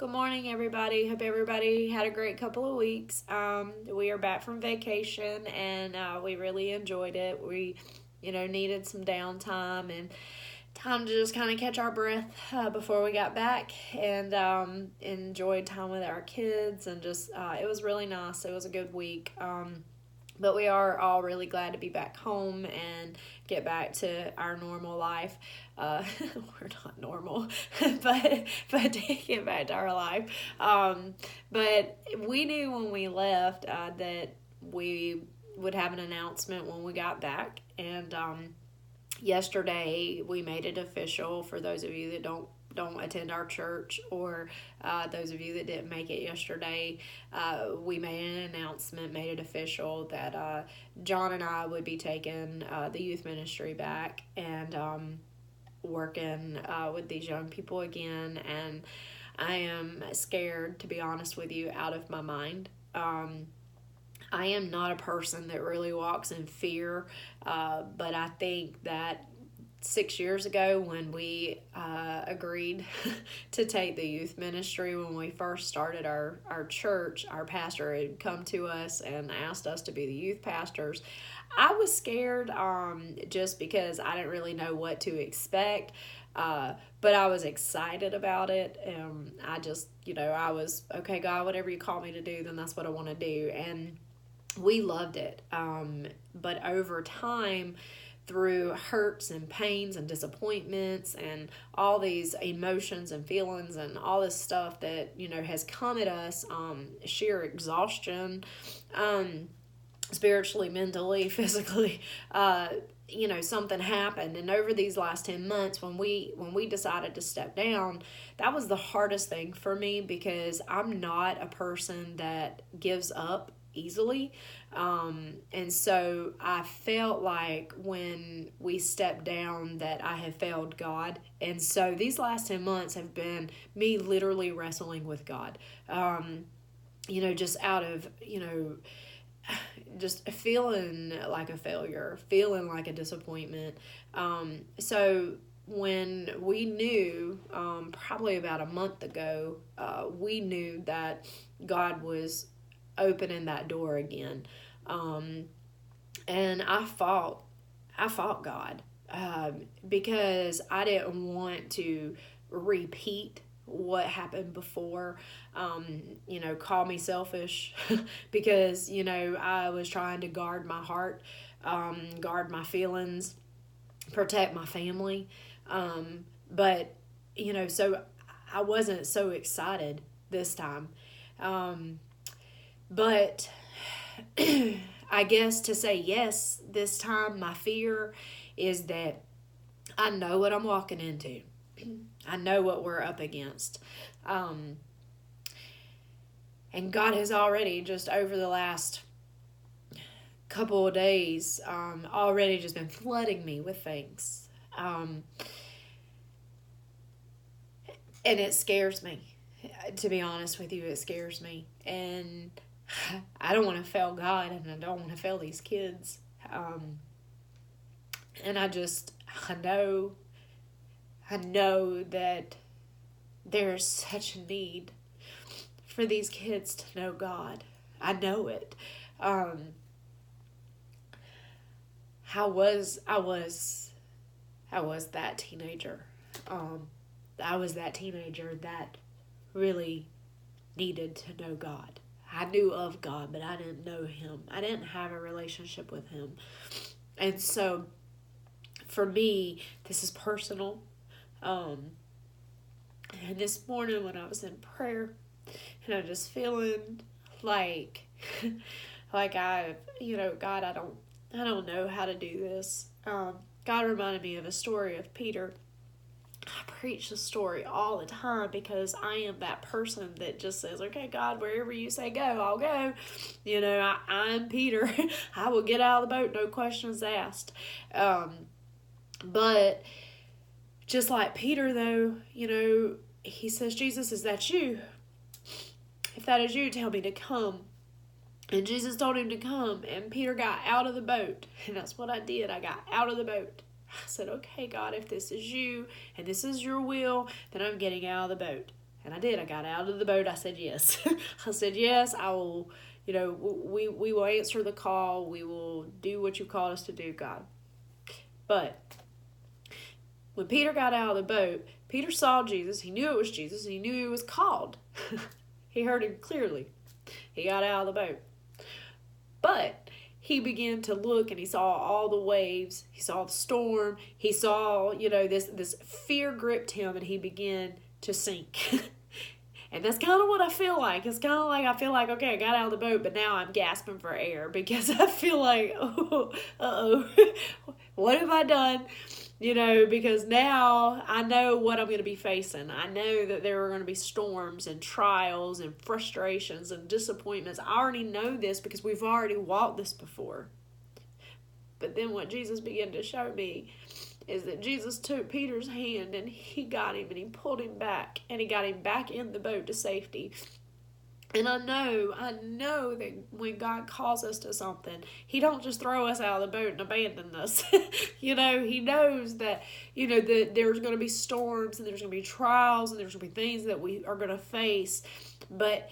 Good morning, everybody. Hope everybody had a great couple of weeks. We are back from vacation, and we really enjoyed it. We, needed some downtime and time to just kind of catch our breath before we got back, and enjoyed time with our kids, and just it was really nice. It was a good week. But we are all really glad to be back home and get back to our normal life. We're not normal, but to get back to our life. But we knew when we left that we would have an announcement when we got back. And yesterday we made it official for those of you that don't attend our church, or those of you that didn't make it yesterday. We made an announcement, made it official, that John and I would be taking the youth ministry back and working with these young people again. And I am scared, to be honest with you, out of my mind. I am not a person that really walks in fear, but I think that 6 years ago, when we agreed to take the youth ministry, when we first started our church, our pastor had come to us and asked us to be the youth pastors. I was scared just because I didn't really know what to expect, but I was excited about it. I just, I was, okay, God, whatever you call me to do, then that's what I want to do. And we loved it. But over time, through hurts and pains and disappointments and all these emotions and feelings and all this stuff that, has come at us, sheer exhaustion, spiritually, mentally, physically, something happened. And over these last 10 months, when we decided to step down, that was the hardest thing for me, because I'm not a person that gives up easily. And so I felt like when we stepped down that I had failed God. And so these last 10 months have been me literally wrestling with God, just out of, just feeling like a failure, feeling like a disappointment. So when we knew, probably about a month ago, we knew that God was opening that door again. And I fought God, because I didn't want to repeat what happened before. Call me selfish because, I was trying to guard my heart, guard my feelings, protect my family. But, so I wasn't so excited this time. But I guess to say yes this time, my fear is that I know what I'm walking into. I know what we're up against. And God has already, just over the last couple of days, already just been flooding me with things. And it scares me. To be honest with you, it scares me. And I don't want to fail God, and I don't want to fail these kids. And I know that there's such a need for these kids to know God. I know it. I was that teenager. I was that teenager that really needed to know God. I knew of God, but I didn't know Him. I didn't have a relationship with Him. And so, for me, this is personal. And this morning when I was in prayer, and I'm just feeling like, God, I don't know how to do this. God reminded me of a story of Peter. I preach the story all the time because I am that person that just says, okay, God, wherever you say go, I'll go. I'm Peter. I will get out of the boat, no questions asked. But just like Peter, though, he says, Jesus, is that you? If that is you, tell me to come. And Jesus told him to come, and Peter got out of the boat. And that's what I did. I got out of the boat. I said, okay, God, if this is you and this is your will, then I'm getting out of the boat. And I did. I got out of the boat. I said yes. I said yes. I will. We will answer the call. We will do what you called us to do, God. But when Peter got out of the boat, Peter saw Jesus. He knew it was Jesus. He knew he was called. He heard him clearly. He got out of the boat. But he began to look, and he saw all the waves. He saw the storm. He saw, this fear gripped him, and he began to sink. And that's kind of what I feel like. It's kind of like I feel like, okay, I got out of the boat, but now I'm gasping for air because I feel like, what have I done? Because now I know what I'm going to be facing. I know that there are going to be storms and trials and frustrations and disappointments. I already know this because we've already walked this before. But then what Jesus began to show me is that Jesus took Peter's hand and he got him and he pulled him back and he got him back in the boat to safety. And I know that when God calls us to something, he don't just throw us out of the boat and abandon us. He knows that, that there's going to be storms and there's going to be trials and there's going to be things that we are going to face. But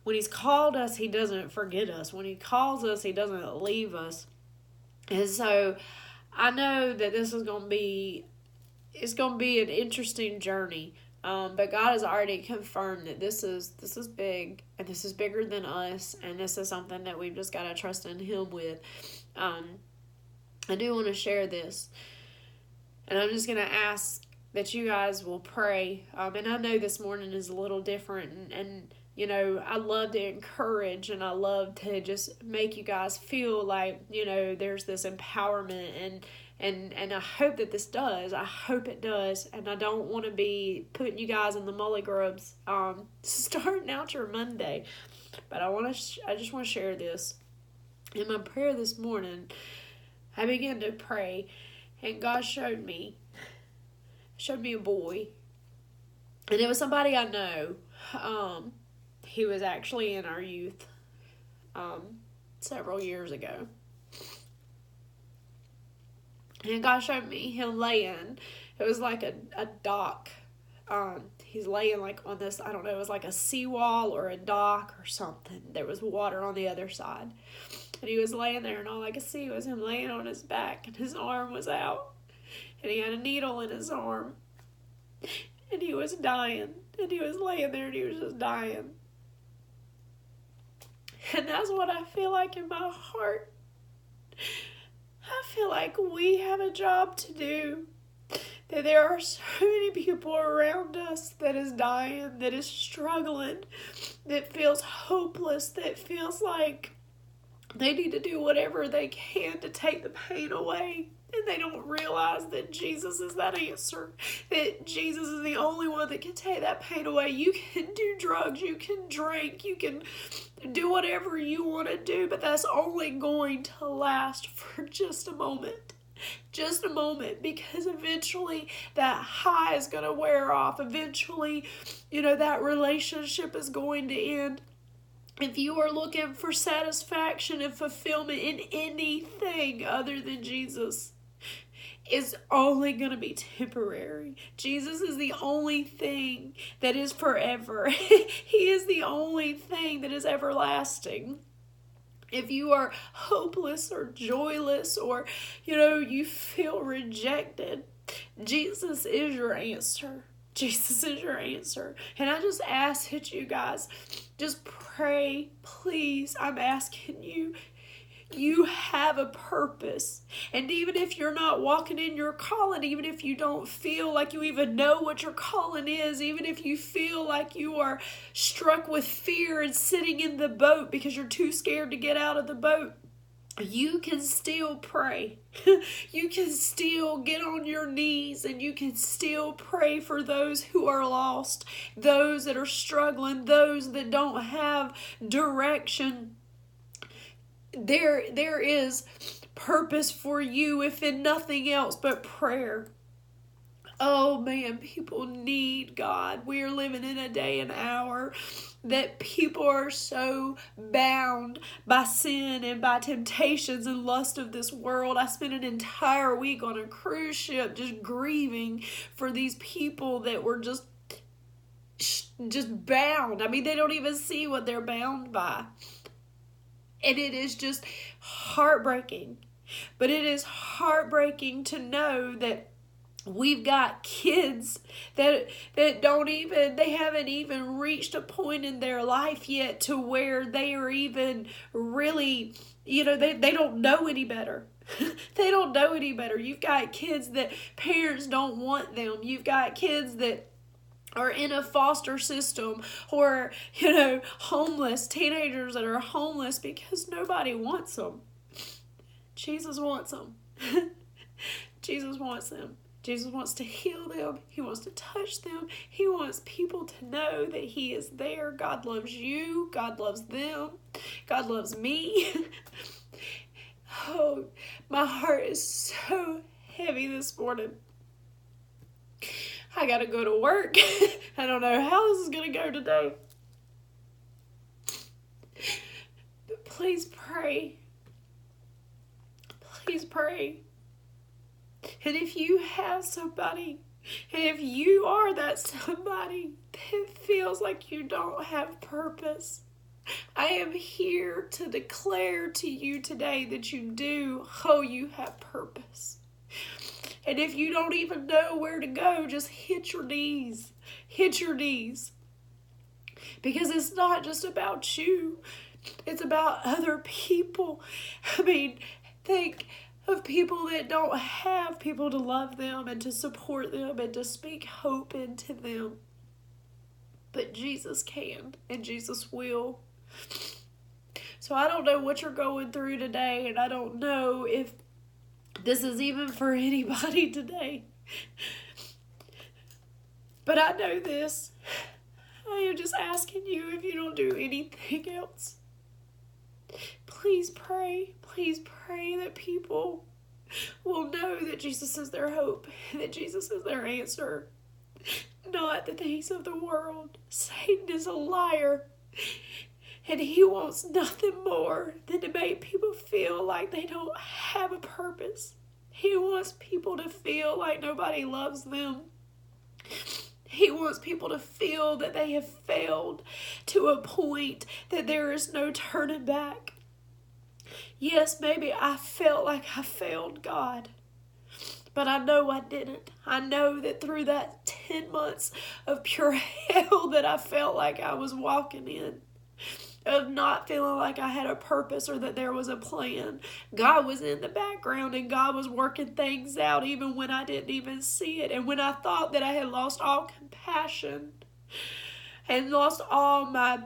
when he's called us, he doesn't forget us. When he calls us, he doesn't leave us. And so I know that it's going to be an interesting journey. But God has already confirmed that this is big, and this is bigger than us, and this is something that we've just got to trust in him with. I do want to share this, and I'm just going to ask that you guys will pray. And I know this morning is a little different, and I love to encourage, and I love to just make you guys feel like, there's this empowerment, and I hope that this does. I hope it does. And I don't want to be putting you guys in the mully grubs starting out your Monday. But I just want to share this. In my prayer this morning, I began to pray, and God showed me a boy. And it was somebody I know. He was actually in our youth several years ago. And God showed me him laying. It was like a dock. He's laying like on this, I don't know, it was like a seawall or a dock or something. There was water on the other side. And he was laying there, and all I could see was him laying on his back, and his arm was out. And he had a needle in his arm. And he was dying. And he was laying there, and he was just dying. And that's what I feel like in my heart. I feel like we have a job to do. That there are so many people around us that is dying, that is struggling, that feels hopeless, that feels like they need to do whatever they can to take the pain away. And they don't realize that Jesus is that answer. That Jesus is the only one that can take that pain away. You can do drugs, you can drink, you can do whatever you want to do, but that's only going to last for just a moment. Just a moment, because eventually that high is going to wear off. Eventually, that relationship is going to end. If you are looking for satisfaction and fulfillment in anything other than Jesus, it's only going to be temporary. Jesus is the only thing that is forever. He is the only thing that is everlasting. If you are hopeless or joyless, or, you feel rejected, Jesus is your answer. Jesus is your answer. And I just ask that you guys just pray, please. I'm asking you. You have a purpose. And even if you're not walking in your calling, even if you don't feel like you even know what your calling is, even if you feel like you are struck with fear and sitting in the boat because you're too scared to get out of the boat, you can still pray. You can still get on your knees, and you can still pray for those who are lost, those that are struggling, those that don't have direction. There is purpose for you, if in nothing else but prayer. Oh man, people need God. We are living in a day and hour that people are so bound by sin and by temptations and lust of this world. I spent an entire week on a cruise ship just grieving for these people that were just just bound. I mean, they don't even see what they're bound by. And it is just heartbreaking. But it is heartbreaking to know that we've got kids that they haven't even reached a point in their life yet to where they are even really, they don't know any better. They don't know any better. You've got kids that parents don't want them. You've got kids that are in a foster system, or, homeless, teenagers that are homeless because nobody wants them. Jesus wants them. Jesus wants them. Jesus wants to heal them. He wants to touch them. He wants people to know that He is there. God loves you. God loves them. God loves me. Oh, my heart is so heavy this morning. I gotta go to work. I don't know how this is gonna go today. But please pray. Please pray. And if you have somebody, and if you are that somebody that feels like you don't have purpose, I am here to declare to you today that you do. Oh, you have purpose. And if you don't even know where to go, just hit your knees. Hit your knees. Because it's not just about you. It's about other people. I mean, think of people that don't have people to love them and to support them and to speak hope into them. But Jesus can, and Jesus will. So I don't know what you're going through today, and I don't know if this is even for anybody today. But I know this. I am just asking you, if you don't do anything else, please pray. Please pray that people will know that Jesus is their hope, that Jesus is their answer, not the things of the world. Satan is a liar, and he wants nothing more than to make people feel like they don't have a purpose. He wants people to feel like nobody loves them. He wants people to feel that they have failed to a point that there is no turning back. Yes, maybe I felt like I failed God, but I know I didn't. I know that through that 10 months of pure hell that I felt like I was walking in, of not feeling like I had a purpose or that there was a plan, God was in the background and God was working things out even when I didn't even see it. And when I thought that I had lost all compassion and lost all my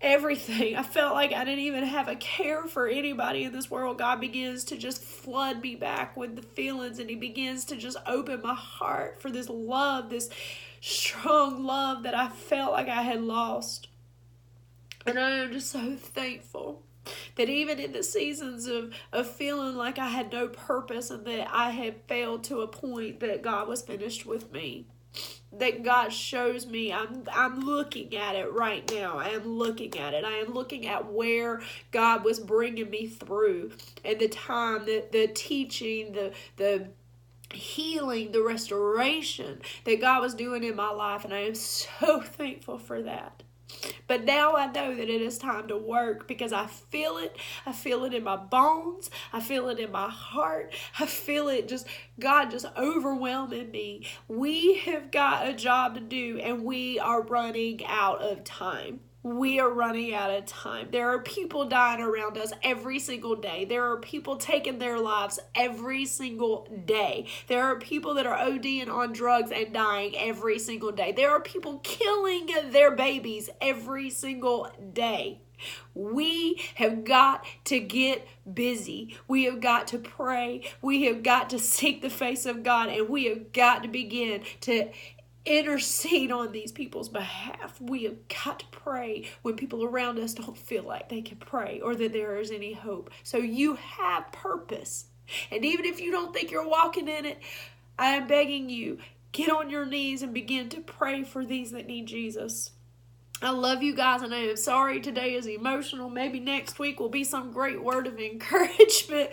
everything, I felt like I didn't even have a care for anybody in this world, God begins to just flood me back with the feelings, and He begins to just open my heart for this love, this strong love that I felt like I had lost. And I am just so thankful that even in the seasons of feeling like I had no purpose and that I had failed to a point, that God was finished with me. That God shows me, I'm looking at it right now. I am looking at it. I am looking at where God was bringing me through, and the time, the teaching, the healing, the restoration that God was doing in my life. And I am so thankful for that. But now I know that it is time to work, because I feel it. I feel it in my bones. I feel it in my heart. I feel it God just overwhelming me. We have got a job to do, and we are running out of time. We are running out of time. There are people dying around us every single day. There are people taking their lives every single day. There are people that are ODing on drugs and dying every single day. There are people killing their babies every single day. We have got to get busy. We have got to pray. We have got to seek the face of God, and we have got to begin to intercede on these people's behalf. We have got to pray when people around us don't feel like they can pray or that there is any hope. So you have purpose. And even if you don't think you're walking in it, I am begging you, get on your knees and begin to pray for these that need Jesus. I love you guys, and I am sorry today is emotional. Maybe next week will be some great word of encouragement,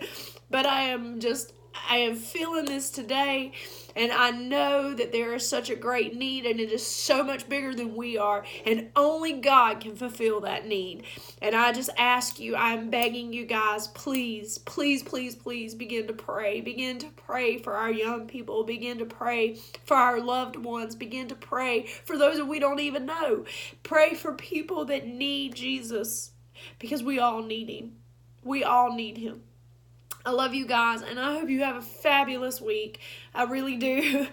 but I am just I am feeling this today, and I know that there is such a great need, and it is so much bigger than we are, and only God can fulfill that need. And I just ask you, I'm begging you guys, please, please, please, please begin to pray. Begin to pray for our young people. Begin to pray for our loved ones. Begin to pray for those that we don't even know. Pray for people that need Jesus, because we all need him. We all need him. I love you guys, and I hope you have a fabulous week. I really do.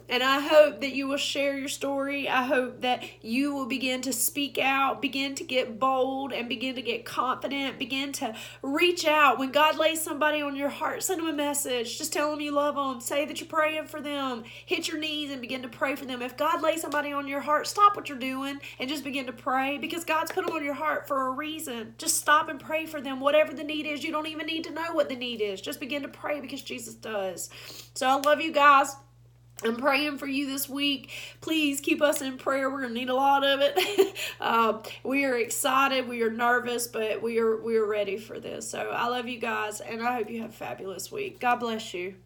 And I hope that you will share your story. I hope that you will begin to speak out, begin to get bold, and begin to get confident. Begin to reach out. When God lays somebody on your heart, send them a message. Just tell them you love them. Say that you're praying for them. Hit your knees and begin to pray for them. If God lays somebody on your heart, stop what you're doing and just begin to pray, because God's put them on your heart for a reason. Just stop and pray for them. Whatever the need is, you don't even need to know what the need is. Just begin to pray, because Jesus does. So I love you guys. I'm praying for you this week. Please keep us in prayer. We're going to need a lot of it. We are excited. We are nervous, but we are ready for this. So I love you guys, and I hope you have a fabulous week. God bless you.